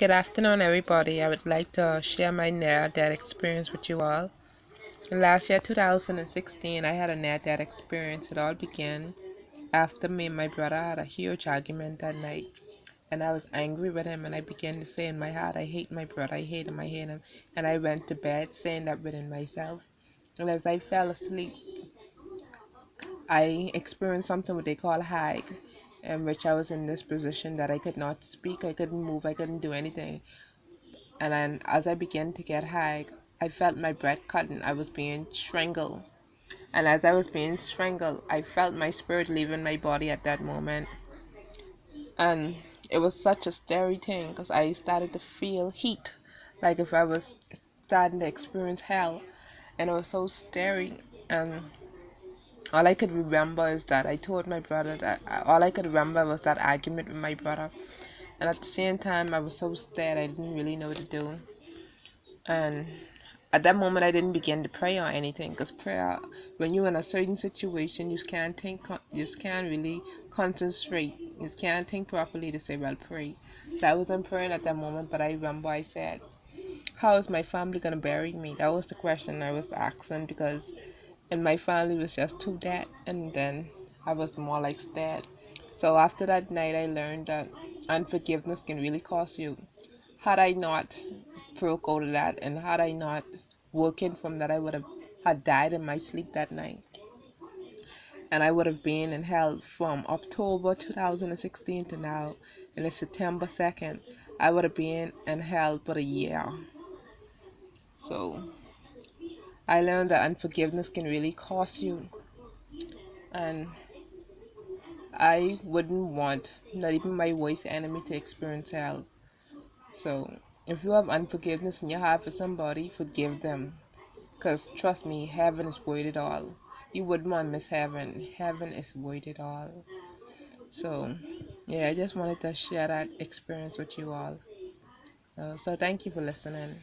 Good afternoon, everybody. I would like to share my near-death experience with you all. Last year, 2016, I had a near-death experience. It all began after me and my brother had a huge argument that night. And I was angry with him, and I began to say in my heart, I hate my brother, I hate him, I hate him. And I went to bed saying that within myself. And as I fell asleep, I experienced something what they call hag, in which I was in this position that I could not speak, I couldn't move, I couldn't do anything. And then as I began to get high, I felt my breath cutting. I was being strangled. And as I was being strangled, I felt my spirit leaving my body at that moment. And it was such a scary thing because I started to feel heat, like if I was starting to experience hell. And it was so scary. And all I could remember is that I told my brother that all I could remember was that argument with my brother. And at the same time, I was so scared I didn't really know what to do. And at that moment, I didn't begin to pray or anything, because prayer, when you're in a certain situation, you can't think, you just can't really concentrate, you just can't think properly to say, well, pray. So I wasn't praying at that moment, but I remember I said, how is my family gonna bury me? That was the question I was asking, because in my family was just two dead, and then I was more like scared. So after that night, I learned that unforgiveness can really cost you. Had I not broke out of that, and had I not woken from that, I would have had died in my sleep that night, and I would have been in hell from October 2016 to now, and it's September 2nd. I would have been in hell for a year. So I learned that unforgiveness can really cost you, and I wouldn't want not even my worst enemy to experience hell. So if you have unforgiveness in your heart for somebody, forgive them. Because trust me, heaven is worth it all. You wouldn't want to miss heaven. Heaven is worth it all. So, yeah, I just wanted to share that experience with you all. So thank you for listening.